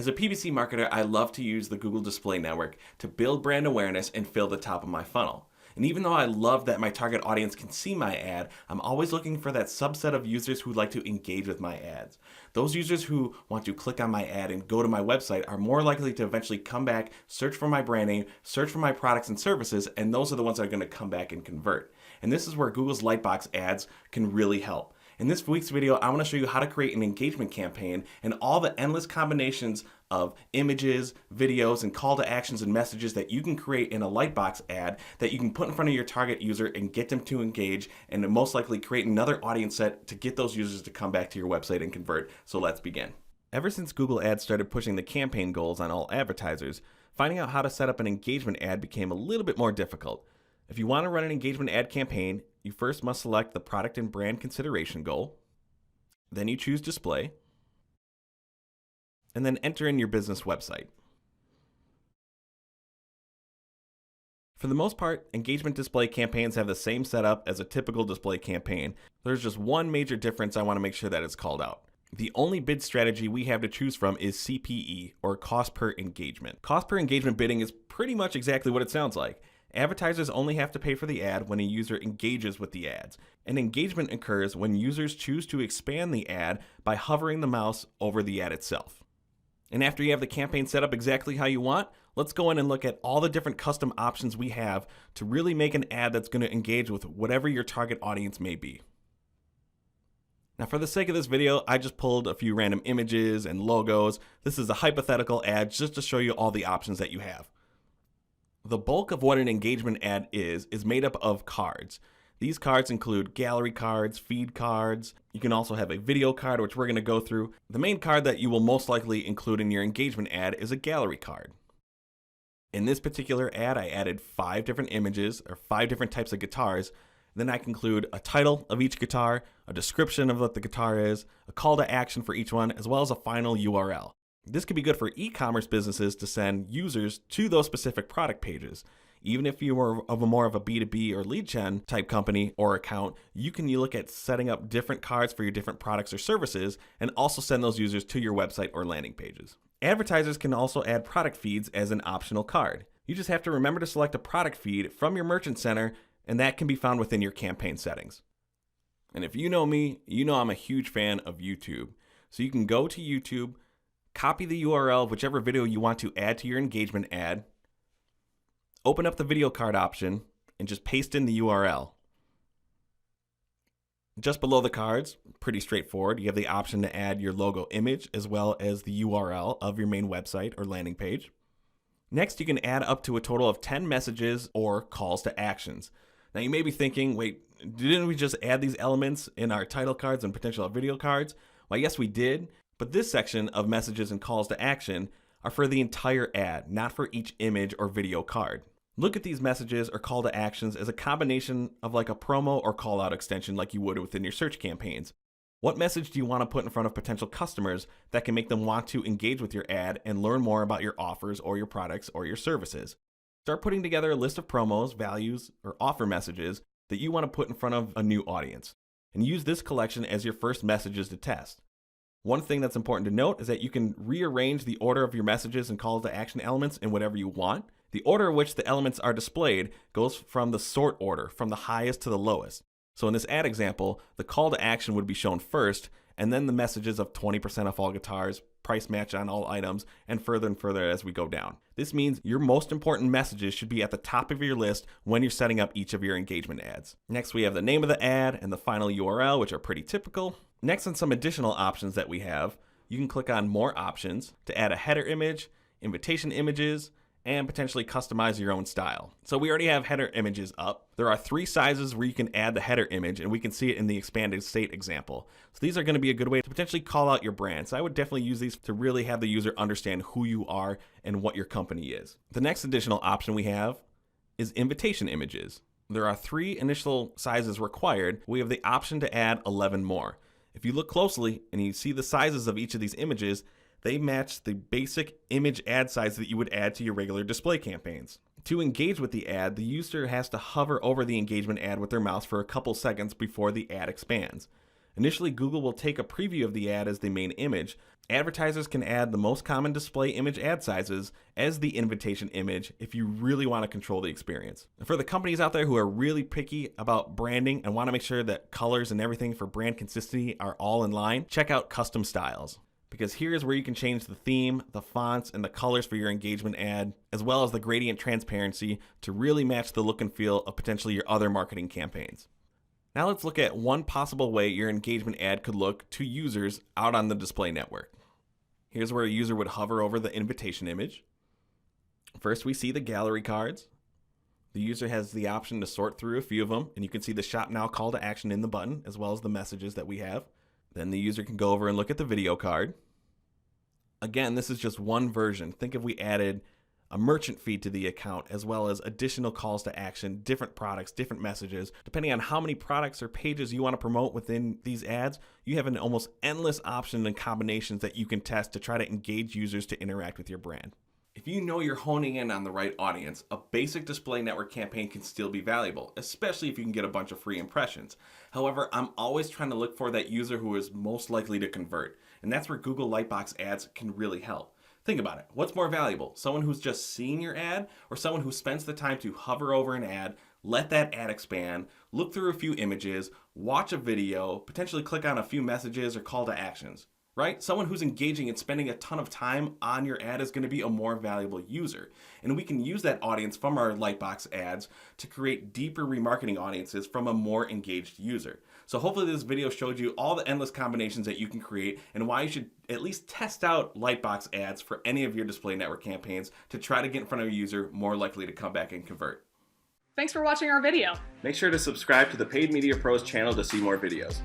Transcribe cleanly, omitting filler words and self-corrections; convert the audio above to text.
As a PPC marketer, I love to use the Google Display Network to build brand awareness and fill the top of my funnel. And even though I love that my target audience can see my ad, I'm always looking for that subset of users who like to engage with my ads. Those users who want to click on my ad and go to my website are more likely to eventually come back, search for my brand name, search for my products and services, and those are the ones that are going to come back and convert. And this is where Google's Lightbox ads can really help. In this week's video, I want to show you how to create an engagement campaign and all the endless combinations of images, videos, and call to actions and messages that you can create in a Lightbox ad that you can put in front of your target user and get them to engage and most likely create another audience set to get those users to come back to your website and convert. So let's begin. Ever since Google Ads started pushing the campaign goals on all advertisers, finding out how to set up an engagement ad became a little bit more difficult. If you want to run an engagement ad campaign, you first must select the product and brand consideration goal. Then you choose display, and then enter in your business website. For the most part, engagement display campaigns have the same setup as a typical display campaign. There's just one major difference I want to make sure that it's called out. The only bid strategy we have to choose from is CPE, or cost per engagement. Cost per engagement bidding is pretty much exactly what it sounds like. Advertisers only have to pay for the ad when a user engages with the ads. And engagement occurs when users choose to expand the ad by hovering the mouse over the ad itself. And after you have the campaign set up exactly how you want, let's go in and look at all the different custom options we have to really make an ad that's going to engage with whatever your target audience may be. Now, for the sake of this video, I just pulled a few random images and logos. This is a hypothetical ad just to show you all the options that you have. The bulk of what an engagement ad is made up of cards. These cards include gallery cards, feed cards. You can also have a video card, which we're going to go through. The main card that you will most likely include in your engagement ad is a gallery card. In this particular ad, I added 5 different images or 5 different types of guitars. Then I can include a title of each guitar, a description of what the guitar is, a call to action for each one, as well as a final URL. This could be good for e-commerce businesses to send users to those specific product pages. Even if you were more of a B2B or lead gen type company or account, you can look at setting up different cards for your different products or services and also send those users to your website or landing pages. Advertisers can also add product feeds as an optional card. You just have to remember to select a product feed from your merchant center, and that can be found within your campaign settings. And if you know me, you know I'm a huge fan of YouTube. So you can go to YouTube, copy the URL of whichever video you want to add to your engagement ad, open up the video card option, and just paste in the URL. Just below the cards, pretty straightforward, you have the option to add your logo image as well as the URL of your main website or landing page. Next, you can add up to a total of 10 messages or calls to actions. Now you may be thinking, wait, didn't we just add these elements in our title cards and potential video cards? Well, yes, we did. But this section of messages and calls to action are for the entire ad, not for each image or video card. Look at these messages or call to actions as a combination of like a promo or call out extension like you would within your search campaigns. What message do you want to put in front of potential customers that can make them want to engage with your ad and learn more about your offers or your products or your services? Start putting together a list of promos, values, or offer messages that you want to put in front of a new audience, and use this collection as your first messages to test. One thing that's important to note is that you can rearrange the order of your messages and call to action elements in whatever you want. The order in which the elements are displayed goes from the sort order, from the highest to the lowest. So in this ad example, the call to action would be shown first, and then the messages of 20% off all guitars, price match on all items, and further as we go down. This means your most important messages should be at the top of your list when you're setting up each of your engagement ads. Next, we have the name of the ad and the final URL, which are pretty typical. Next, on some additional options that we have, you can click on More Options to add a header image, invitation images, and potentially customize your own style. So we already have header images up. There are 3 sizes where you can add the header image, and we can see it in the expanded state example. So these are going to be a good way to potentially call out your brand. So I would definitely use these to really have the user understand who you are and what your company is. The next additional option we have is invitation images. There are 3 initial sizes required. We have the option to add 11 more. If you look closely and you see the sizes of each of these images, they match the basic image ad size that you would add to your regular display campaigns. To engage with the ad, the user has to hover over the engagement ad with their mouse for a couple seconds before the ad expands. Initially, Google will take a preview of the ad as the main image, Advertisers can add the most common display image ad sizes as the invitation image if you really want to control the experience. And for the companies out there who are really picky about branding and want to make sure that colors and everything for brand consistency are all in line, check out custom styles. Because here's where you can change the theme, the fonts, and the colors for your engagement ad, as well as the gradient transparency to really match the look and feel of potentially your other marketing campaigns. Now let's look at one possible way your engagement ad could look to users out on the display network. Here's where a user would hover over the invitation image. First, we see the gallery cards. The user has the option to sort through a few of them, and you can see the Shop Now call to action in the button, as well as the messages that we have. Then the user can go over and look at the video card. Again, this is just one version. Think if we added a merchant feed to the account, as well as additional calls to action, different products, different messages. Depending on how many products or pages you want to promote within these ads, you have an almost endless option and combinations that you can test to try to engage users to interact with your brand. If you know you're honing in on the right audience, a basic display network campaign can still be valuable, especially if you can get a bunch of free impressions. However, I'm always trying to look for that user who is most likely to convert, and that's where Google Lightbox ads can really help. Think about it. What's more valuable? Someone who's just seeing your ad or someone who spends the time to hover over an ad, let that ad expand, look through a few images, watch a video, potentially click on a few messages or call to actions, right? Someone who's engaging and spending a ton of time on your ad is going to be a more valuable user. And we can use that audience from our Lightbox ads to create deeper remarketing audiences from a more engaged user. So hopefully this video showed you all the endless combinations that you can create and why you should at least test out Lightbox ads for any of your display network campaigns to try to get in front of a user more likely to come back and convert. Thanks for watching our video. Make sure to subscribe to the Paid Media Pros channel to see more videos.